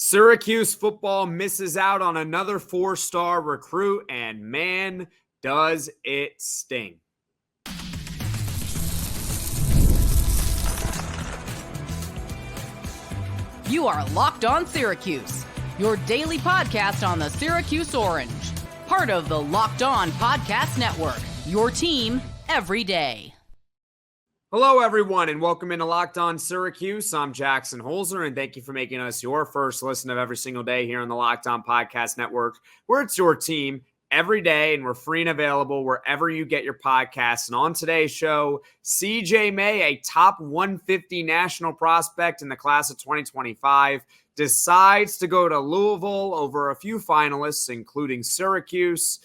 Syracuse football misses out on another four-star recruit, and man, does it sting. You are Locked On Syracuse, your daily podcast on the Syracuse Orange. Part of the Locked On Podcast Network, your team every day. Hello, everyone, and welcome into Locked On Syracuse. I'm Jackson Holzer, and thank you for making us your first listen of every single day here on the Locked On Podcast Network, where it's your team every day, and we're free and available wherever you get your podcasts. And on today's show, CJ May, a top 150 national prospect in the class of 2025, decides to go to Louisville over a few finalists, including Syracuse.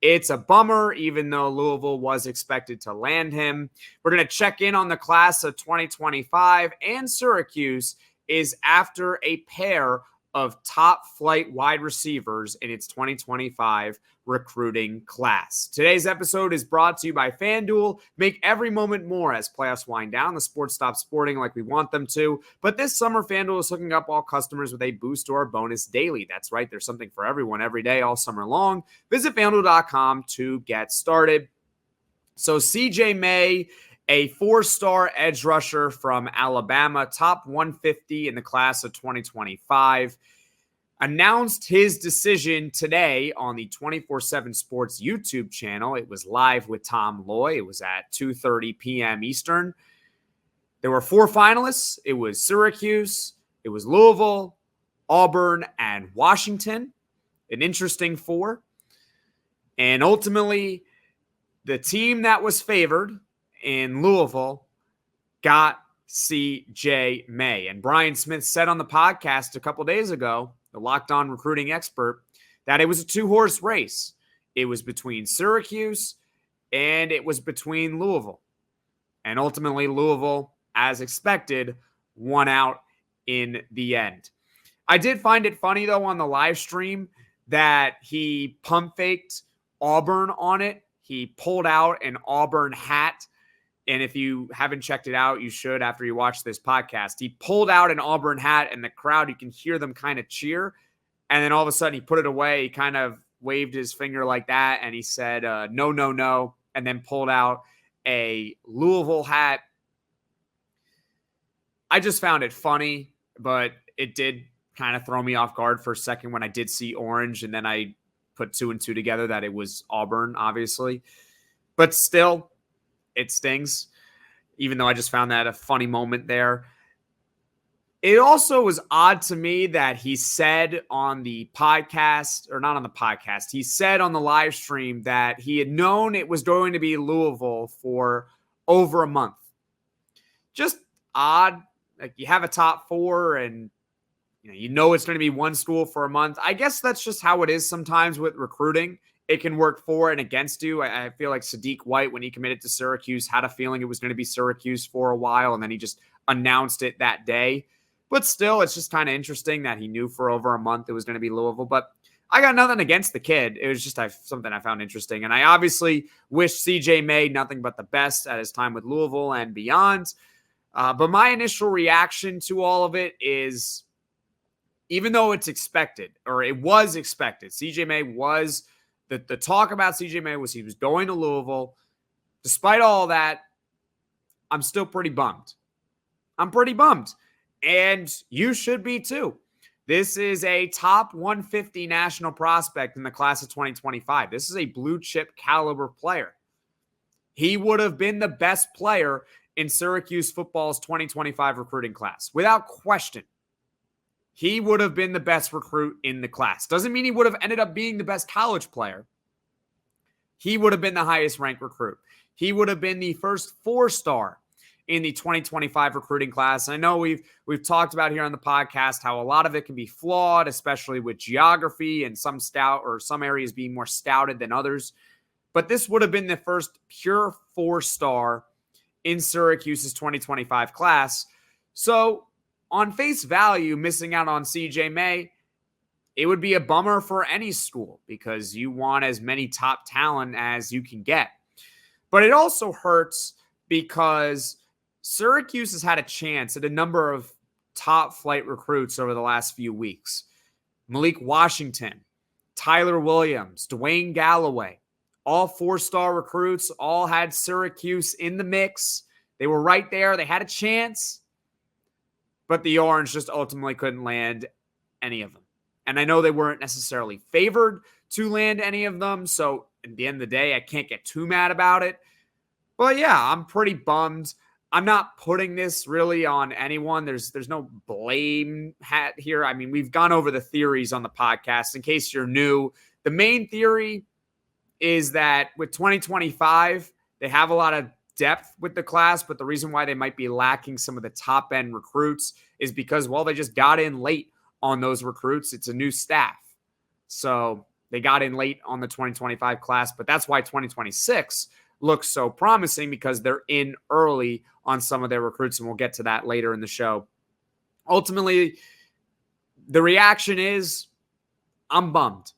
It's a bummer, even though Louisville was expected to land him. We're going to check in on the class of 2025, and Syracuse is after a pair of top flight wide receivers in its 2025 recruiting class. Today's episode is brought to you by FanDuel. Make every moment more as playoffs wind down. The sports stop sporting like we want them to. But this summer, FanDuel is hooking up all customers with a boost or bonus daily. That's right. There's something for everyone every day, all summer long. Visit FanDuel.com to get started. So CJ May, a four-star edge rusher from Alabama, top 150 in the class of 2025, announced his decision today on the 24/7 Sports YouTube channel. It was live with Tom Loy. It was at 2:30 p.m. Eastern. There were four finalists. It was Syracuse, it was Louisville, Auburn, and Washington. An interesting four. And ultimately, the team that was favored in Louisville got CJ May. And Brian Smith said on the podcast a couple days ago, the Locked On recruiting expert, that it was a two-horse race. It was between Syracuse and it was between Louisville. And ultimately, Louisville, as expected, won out in the end. I did find it funny, though, on the live stream that he pump faked Auburn on it. He pulled out an Auburn hat. And if you haven't checked it out, you should after you watch this podcast. He pulled out an Auburn hat, and the crowd, you can hear them kind of cheer. And then all of a sudden, he put it away. He kind of waved his finger like that, and he said, no, no, no, and then pulled out a Louisville hat. I just found it funny, but it did kind of throw me off guard for a second when I did see orange, and then I put two and two together that it was Auburn, obviously. But still, it stings, even though I just found that a funny moment there. It also was odd to me that he said on the podcast, or not on the podcast, he said on the live stream that he had known it was going to be Louisville for over a month. Just odd. Like, you have a top four and you know it's going to be one school for a month. I guess that's just how it is sometimes with recruiting. It can work for and against you. I feel like Sadiq White, when he committed to Syracuse, had a feeling it was going to be Syracuse for a while, and then he just announced it that day. But still, it's just kind of interesting that he knew for over a month it was going to be Louisville. But I got nothing against the kid. It was just something I found interesting. And I obviously wish CJ May nothing but the best at his time with Louisville and beyond. But my initial reaction to all of it is, even though it's expected, or it was expected, CJ May was... The talk about CJ May was he was going to Louisville. Despite all that, I'm still pretty bummed. I'm pretty bummed. And you should be too. This is a top 150 national prospect in the class of 2025. This is a blue chip caliber player. He would have been the best player in Syracuse football's 2025 recruiting class, without question. He would have been the best recruit in the class. Doesn't mean he would have ended up being the best college player. He would have been the highest ranked recruit. He would have been the first four-star in the 2025 recruiting class. And I know we've talked about here on the podcast how a lot of it can be flawed, especially with geography and some areas being more stouted than others. But this would have been the first pure four-star in Syracuse's 2025 class. So on face value, missing out on CJ May, it would be a bummer for any school because you want as many top talent as you can get. But it also hurts because Syracuse has had a chance at a number of top flight recruits over the last few weeks. Malik Washington, Tyler Williams, Dwayne Galloway, all 4-star recruits, all had Syracuse in the mix. They were right there. They had a chance, but the Orange just ultimately couldn't land any of them. And I know they weren't necessarily favored to land any of them, so at the end of the day, I can't get too mad about it. But yeah, I'm pretty bummed. I'm not putting this really on anyone. There's no blame hat here. I mean, we've gone over the theories on the podcast. In case you're new, the main theory is that with 2025, they have a lot of depth with the class, but the reason why they might be lacking some of the top end recruits is because, well, they just got in late on those recruits. It's a new staff. So they got in late on the 2025 class, but that's why 2026 looks so promising, because they're in early on some of their recruits, and we'll get to that later in the show. Ultimately, the reaction is I'm bummed.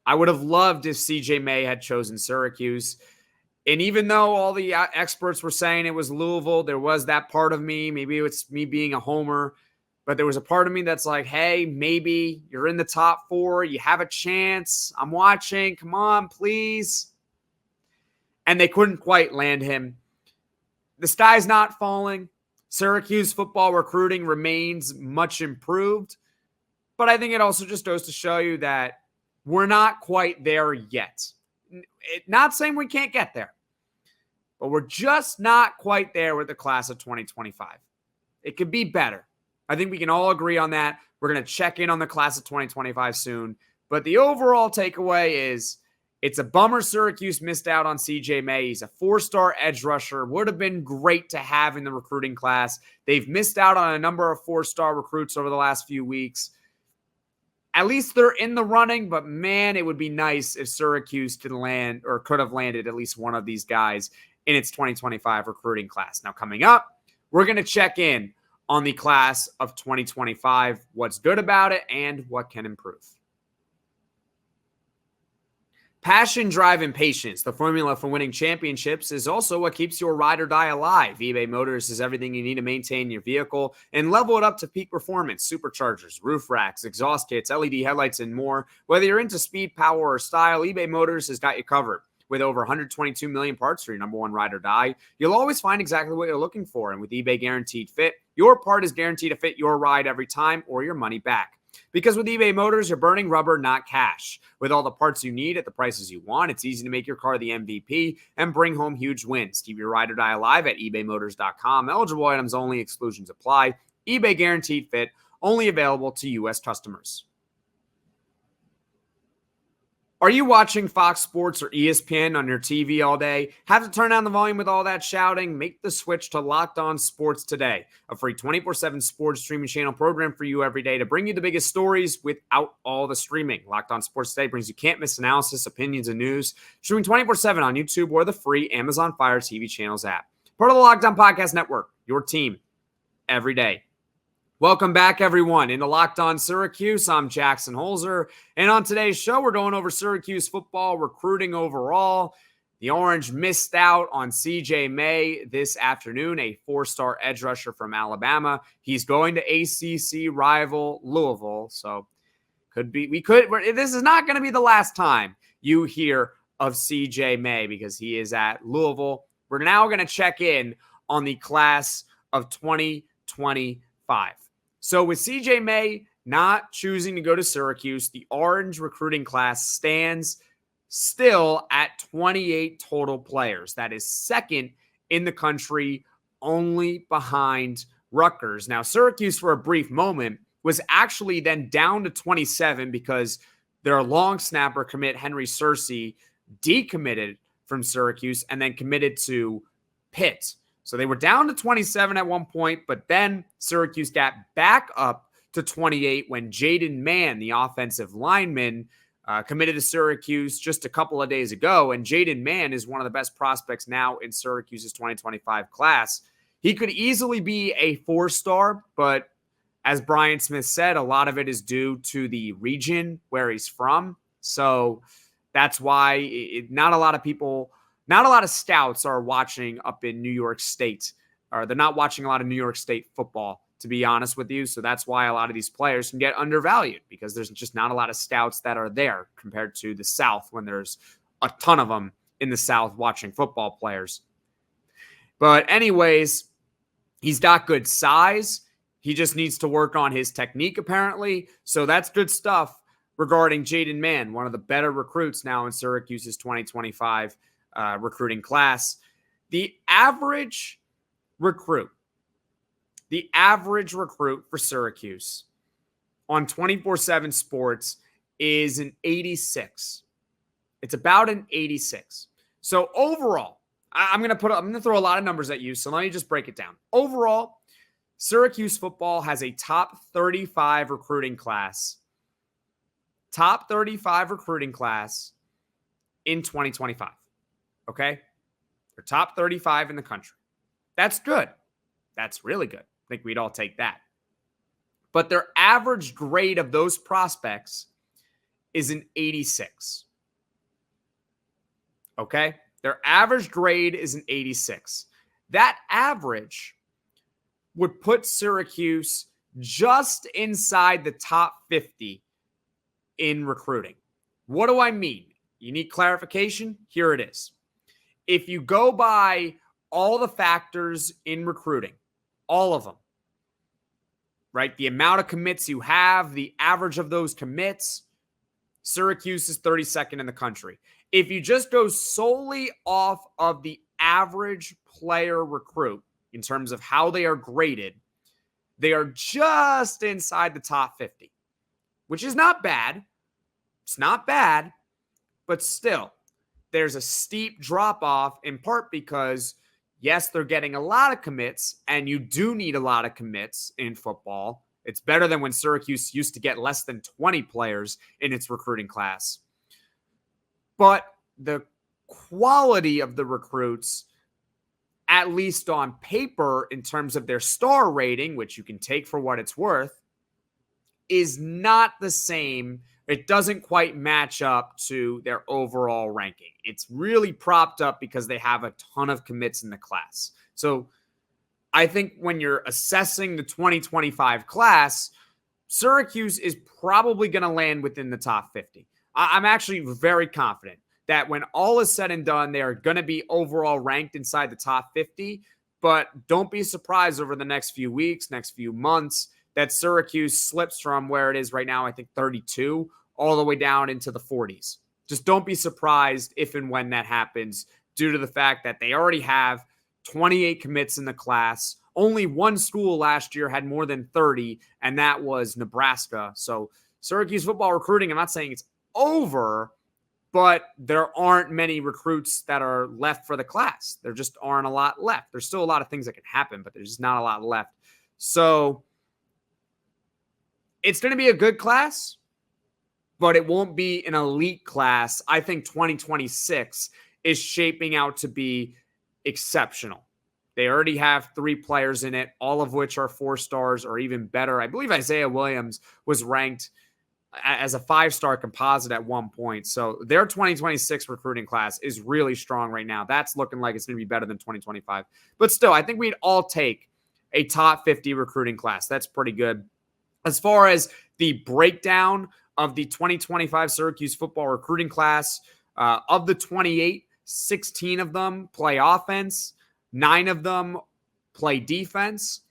I would have loved if CJ May had chosen Syracuse. And even though all the experts were saying it was Louisville, there was that part of me, maybe it's me being a homer, but there was a part of me that's like, hey, maybe you're in the top 4. You have a chance. I'm watching. Come on, please. And they couldn't quite land him. The sky's not falling. Syracuse football recruiting remains much improved. But I think it also just goes to show you that we're not quite there yet. Not saying we can't get there, but we're just not quite there with the class of 2025. It could be better. I think we can all agree on that. We're going to check in on the class of 2025 soon. But the overall takeaway is it's a bummer Syracuse missed out on CJ May. He's a 4-star edge rusher. Would have been great to have in the recruiting class. They've missed out on a number of 4-star recruits over the last few weeks. At least they're in the running, but man, it would be nice if Syracuse could land or could have landed at least one of these guys in its 2025 recruiting class. Now, coming up, we're going to check in on the class of 2025, what's good about it and what can improve. Passion, drive, and patience, the formula for winning championships, is also what keeps your ride or die alive. eBay Motors is everything you need to maintain your vehicle and level it up to peak performance. Superchargers, roof racks, exhaust kits, LED headlights, and more. Whether you're into speed, power, or style, eBay Motors has got you covered. With over 122 million parts for your number one ride or die, you'll always find exactly what you're looking for. And with eBay Guaranteed Fit, your part is guaranteed to fit your ride every time or your money back. Because with eBay Motors, you're burning rubber, not cash. With all the parts you need at the prices you want, it's easy to make your car the MVP and bring home huge wins. Keep your ride or die alive at ebaymotors.com. Eligible items only. Exclusions apply. eBay Guaranteed Fit, only available to U.S. customers. Are you watching Fox Sports or ESPN on your TV all day? Have to turn down the volume with all that shouting? Make the switch to Locked On Sports today, a free 24/7 sports streaming channel program for you every day to bring you the biggest stories without all the streaming. Locked On Sports today brings you can't-miss analysis, opinions, and news, streaming 24/7 on YouTube or the free Amazon Fire TV channels app. Part of the Locked On Podcast Network, your team every day. Welcome back, everyone, into Locked On Syracuse. I'm Jackson Holzer, and on today's show, we're going over Syracuse football recruiting overall. The Orange missed out on CJ May this afternoon, a 4-star edge rusher from Alabama. He's going to ACC rival Louisville, so this is not going to be the last time you hear of CJ May because he is at Louisville. We're now going to check in on the class of 2025. So with CJ May not choosing to go to Syracuse, the Orange recruiting class stands still at 28 total players. That is second in the country, only behind Rutgers. Now, Syracuse, for a brief moment, was actually then down to 27 because their long snapper commit, Henry Searcy, decommitted from Syracuse and then committed to Pitt. So they were down to 27 at one point, but then Syracuse got back up to 28 when Jaden Mann, the offensive lineman, committed to Syracuse just a couple of days ago. And Jaden Mann is one of the best prospects now in Syracuse's 2025 class. He could easily be a 4-star, but as Brian Smith said, a lot of it is due to the region where he's from. So that's why not a lot of scouts are watching up in New York State, or they're not watching a lot of New York State football to be honest with you. So that's why a lot of these players can get undervalued, because there's just not a lot of scouts that are there compared to the South, when there's a ton of them in the South watching football players. But anyways, he's got good size. He just needs to work on his technique, apparently. So that's good stuff regarding Jaden Mann, one of the better recruits now in Syracuse's 2025 recruiting class. The average recruit for Syracuse on 24/7 Sports is an 86. It's about an 86. So overall, I'm going to throw a lot of numbers at you, so let me just break it down. Overall, Syracuse football has a top 35 recruiting class. Top 35 recruiting class in 2025. Okay? They're top 35 in the country. That's good. That's really good. I think we'd all take that. But their average grade of those prospects is an 86. Okay? Their average grade is an 86. That average would put Syracuse just inside the top 50 in recruiting. What do I mean? You need clarification? Here it is. If you go by all the factors in recruiting, all of them, right? The amount of commits you have, the average of those commits, Syracuse is 32nd in the country. If you just go solely off of the average player recruit in terms of how they are graded, they are just inside the top 50, which is not bad. It's not bad, but still, there's a steep drop-off, in part because, yes, they're getting a lot of commits, and you do need a lot of commits in football. It's better than when Syracuse used to get less than 20 players in its recruiting class. But the quality of the recruits, at least on paper, in terms of their star rating, which you can take for what it's worth, is not the same. It doesn't quite match up to their overall ranking. It's really propped up because they have a ton of commits in the class. So I think when you're assessing the 2025 class, Syracuse is probably going to land within the top 50. I'm actually very confident that when all is said and done, they are going to be overall ranked inside the top 50. But don't be surprised over the next few weeks, next few months, that Syracuse slips from where it is right now, I think 32, all the way down into the 40s. Just don't be surprised if and when that happens, due to the fact that they already have 28 commits in the class. Only one school last year had more than 30, and that was Nebraska. So Syracuse football recruiting, I'm not saying it's over, but there aren't many recruits that are left for the class. There just aren't a lot left. There's still a lot of things that can happen, but there's just not a lot left. So it's going to be a good class, but it won't be an elite class. I think 2026 is shaping out to be exceptional. They already have 3 players in it, all of which are 4 stars or even better. I believe Isaiah Williams was ranked as a 5-star composite at one point. So their 2026 recruiting class is really strong right now. That's looking like it's going to be better than 2025. But still, I think we'd all take a top 50 recruiting class. That's pretty good. As far as the breakdown of the 2025 Syracuse football recruiting class, of the 28, 16 of them play offense, 9 of them play defense,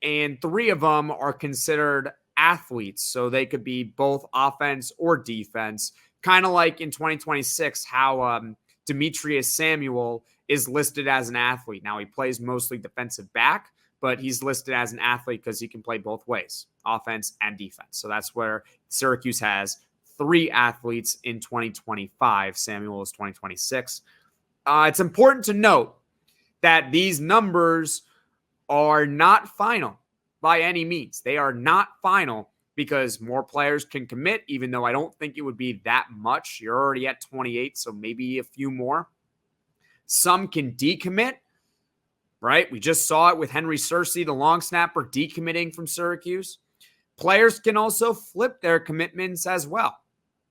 and 3 of them are considered athletes. So they could be both offense or defense, kind of like in 2026, how Demetrius Samuel is listed as an athlete. Now, he plays mostly defensive back, but he's listed as an athlete because he can play both ways, offense and defense. So that's where Syracuse has 3 athletes in 2025. Samuel is 2026. It's important to note that these numbers are not final by any means. They are not final because more players can commit, even though I don't think it would be that much. You're already at 28, so maybe a few more. Some can decommit, right? We just saw it with Henry Searcy, the long snapper, decommitting from Syracuse. Players can also flip their commitments as well.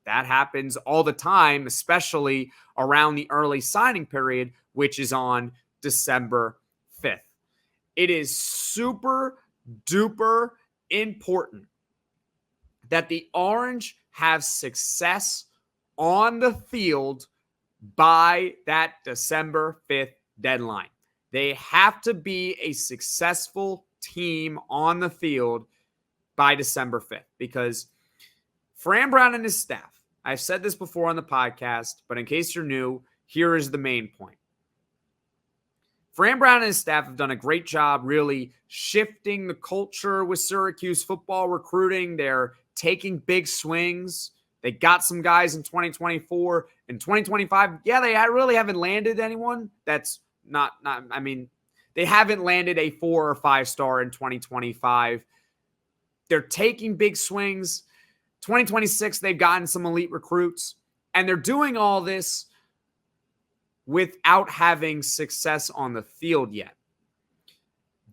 That happens all the time, especially around the early signing period, which is on December 5th. It is super duper important that the Orange have success on the field by that December 5th deadline. They have to be a successful team on the field by December 5th because Fran Brown and his staff, I've said this before on the podcast, but in case you're new, here is the main point. Fran Brown and his staff have done a great job really shifting the culture with Syracuse football recruiting. They're taking big swings. They got some guys in 2024. In 2025, yeah, they really haven't landed anyone. That's they haven't landed a 4 or 5 star in 2025. They're taking big swings. 2026, they've gotten some elite recruits. And they're doing all this without having success on the field yet.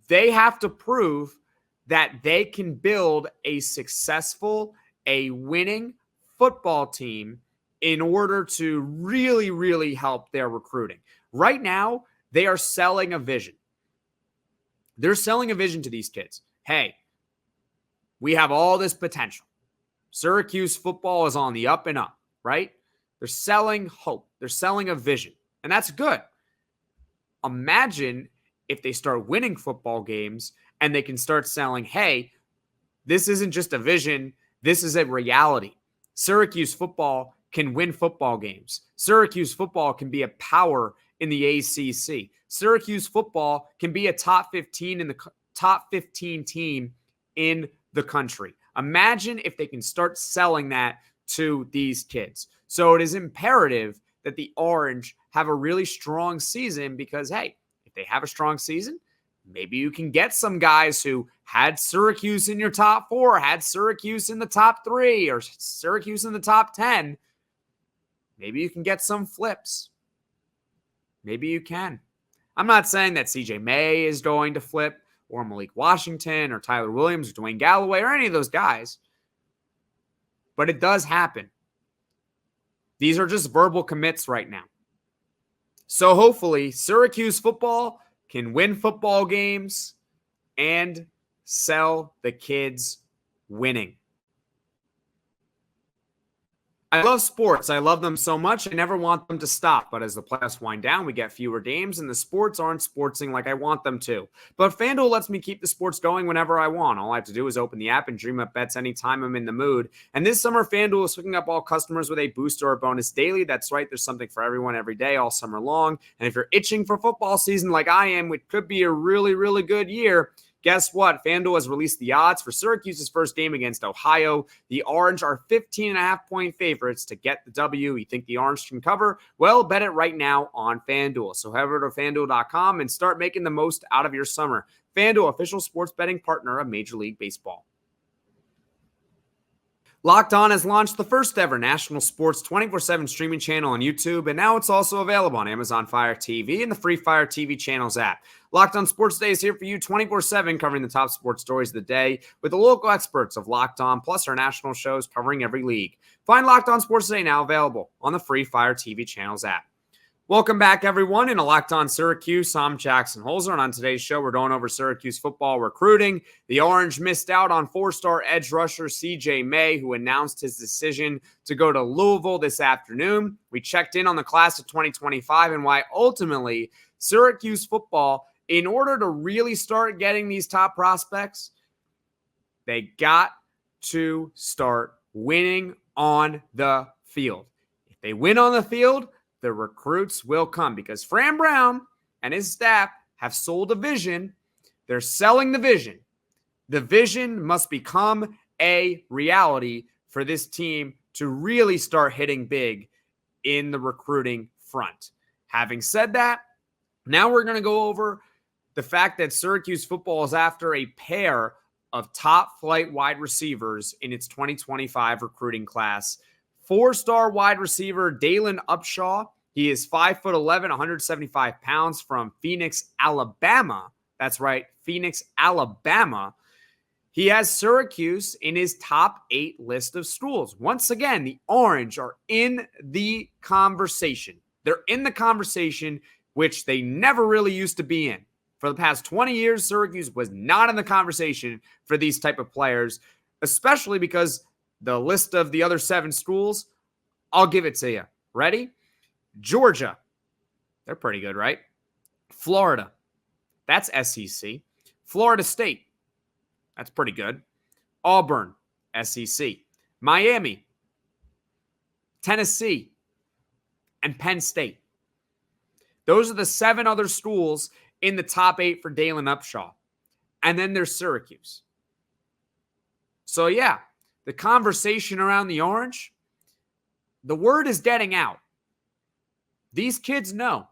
They have to prove that they can build a successful, a winning football team in order to really, really help their recruiting. Right now, they are selling a vision. They're selling a vision to these kids. Hey, we have all this potential. Syracuse football is on the up and up, right? They're selling hope. They're selling a vision. And that's good. Imagine if they start winning football games and they can start selling, hey, this isn't just a vision. This is a reality. Syracuse football can win football games. Syracuse football can be a power in the ACC. Syracuse football can be a top 15 team in the country. Imagine if they can start selling that to these kids. So it is imperative that the Orange have a really strong season because, hey, if they have a strong season, maybe you can get some guys who had Syracuse in your top 4, had Syracuse in the top 3, or Syracuse in the top 10. Maybe you can get some flips. Maybe you can. I'm not saying that CJ May is going to flip or Malik Washington or Tyler Williams or Dwayne Galloway or any of those guys, but it does happen. These are just verbal commits right now. So hopefully Syracuse football can win football games and sell the kids winning. I love sports. I love them so much. I never want them to stop. But as the playoffs wind down, we get fewer games, and the sports aren't sportsing like I want them to. But FanDuel lets me keep the sports going whenever I want. All I have to do is open the app and dream up bets anytime I'm in the mood. And this summer, FanDuel is hooking up all customers with a boost or a bonus daily. That's right. There's something for everyone every day, all summer long. And if you're itching for football season like I am, which could be a really, really good year, guess what? FanDuel has released the odds for Syracuse's first game against Ohio. The Orange are 15.5-point favorites to get the W. You think the Orange can cover? Well, bet it right now on FanDuel. So head over to FanDuel.com and start making the most out of your summer. FanDuel, official sports betting partner of Major League Baseball. Locked On has launched the first ever national sports 24/7 streaming channel on YouTube, and now it's also available on Amazon Fire TV and the free Fire TV channels app. Locked On Sports Day is here for you 24/7, covering the top sports stories of the day with the local experts of Locked On, plus our national shows covering every league. Find Locked On Sports Day now available on the free Fire TV channels app. Welcome back, everyone, in a Locked On Syracuse. I'm Jackson Holzer, and on today's show, we're going over Syracuse football recruiting. The Orange missed out on 4-star edge rusher CJ May, who announced his decision to go to Louisville this afternoon. We checked in on the class of 2025 and why ultimately Syracuse football, in order to really start getting these top prospects, they got to start winning on the field. If they win on the field, the recruits will come because Fran Brown and his staff have sold a vision. They're selling the vision. The vision must become a reality for this team to really start hitting big in the recruiting front. Having said that, now we're going to go over the fact that Syracuse football is after a pair of top flight wide receivers in its 2025 recruiting class. 4-star wide receiver Dalen Upshaw. He is 5'11", 175 pounds from Phoenix, Alabama. That's right, Phoenix, Alabama. He has Syracuse in his top 8 list of schools. Once again, the Orange are in the conversation. They're in the conversation, which they never really used to be in. For the past 20 years, Syracuse was not in the conversation for these type of players, especially because the list of the other 7 schools, I'll give it to you. Ready? Georgia. They're pretty good, right? Florida. That's SEC. Florida State. That's pretty good. Auburn. SEC. Miami. Tennessee. And Penn State. Those are the 7 other schools in the top 8 for Dalen Upshaw. And then there's Syracuse. So yeah, the conversation around the Orange, the word is getting out. These kids know.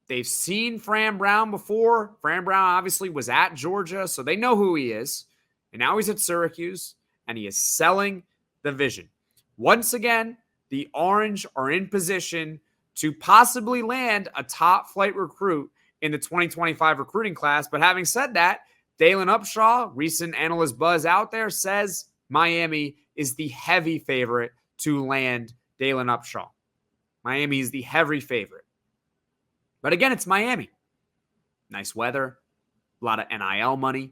They've seen Fran Brown before. Fran Brown obviously was at Georgia, so they know who he is. And now he's at Syracuse, and he is selling the vision. Once again, the Orange are in position to possibly land a top flight recruit in the 2025 recruiting class. But having said that, Dalen Upshaw, recent analyst buzz out there, says Miami is the heavy favorite to land Dalen Upshaw. Miami is the heavy favorite. But again, it's Miami. Nice weather, a lot of NIL money,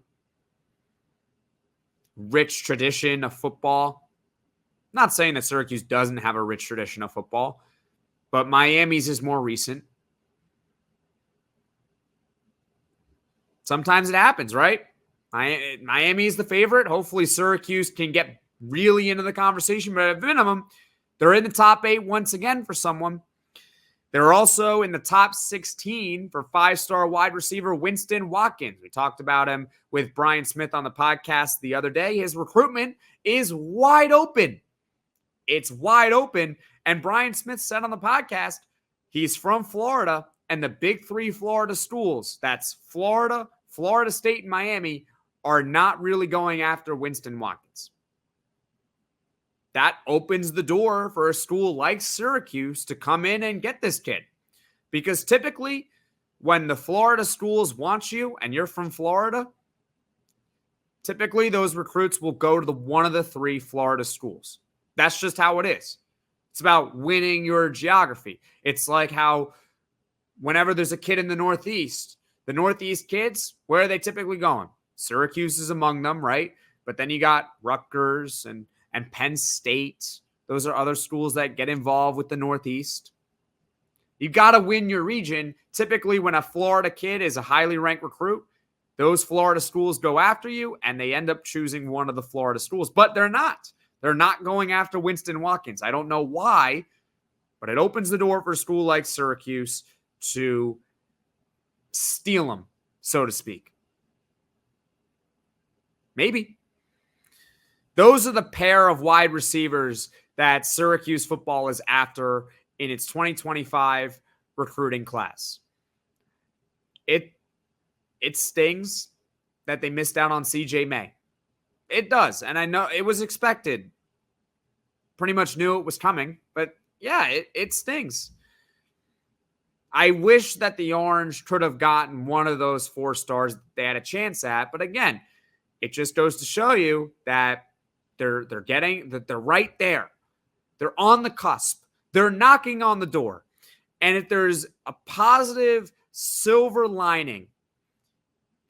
rich tradition of football. Not saying that Syracuse doesn't have a rich tradition of football, but Miami's is more recent. Sometimes it happens, right? Miami is the favorite. Hopefully Syracuse can get really into the conversation, but at minimum, they're in the top 8 once again for someone. They're also in the top 16 for 5-star wide receiver Winston Watkins. We talked about him with Brian Smith on the podcast the other day. His recruitment is wide open. It's wide open. And Brian Smith said on the podcast, he's from Florida, and the big 3 Florida schools, that's Florida, Florida State, and Miami, are not really going after Winston Watkins. That opens the door for a school like Syracuse to come in and get this kid. Because typically, when the Florida schools want you and you're from Florida, typically those recruits will go to one of the 3 Florida schools. That's just how it is. It's about winning your geography. It's like how whenever there's a kid in the Northeast kids, where are they typically going? Syracuse is among them, right? But then you got Rutgers and Penn State. Those are other schools that get involved with the Northeast. You got to win your region. Typically, when a Florida kid is a highly ranked recruit, those Florida schools go after you, and they end up choosing one of the Florida schools. But they're not. They're not going after Winston Watkins. I don't know why, but it opens the door for a school like Syracuse to steal them, so to speak. Maybe. Those are the pair of wide receivers that Syracuse football is after in its 2025 recruiting class. It stings that they missed out on CJ May. It does, and I know it was expected. Pretty much knew it was coming, but yeah, it stings. I wish that the Orange could have gotten one of those 4 stars that they had a chance at, but again, it just goes to show you that they're right there. They're on the cusp. They're knocking on the door. And if there's a positive silver lining,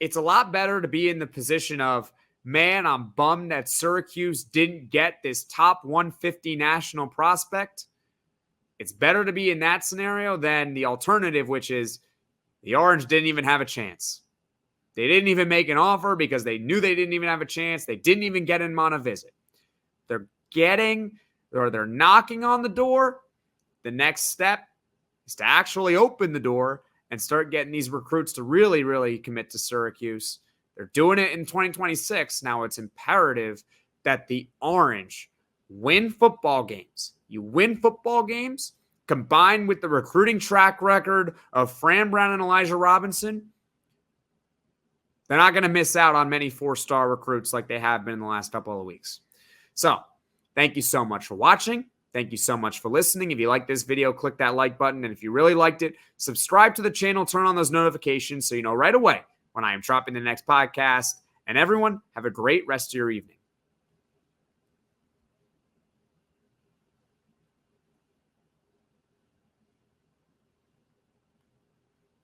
it's a lot better to be in the position of, man, I'm bummed that Syracuse didn't get this top 150 national prospect. It's better to be in that scenario than the alternative, which is the Orange didn't even have a chance. They didn't even make an offer because they knew they didn't even have a chance. They didn't even get him on a visit. They're knocking on the door. The next step is to actually open the door and start getting these recruits to really, really commit to Syracuse. They're doing it in 2026. Now it's imperative that the Orange win football games. You win football games combined with the recruiting track record of Fran Brown and Elijah Robinson. They're not going to miss out on many 4-star recruits like they have been in the last couple of weeks. So, thank you so much for watching. Thank you so much for listening. If you like this video, click that like button. And if you really liked it, subscribe to the channel, turn on those notifications so you know right away when I am dropping the next podcast. And everyone, have a great rest of your evening.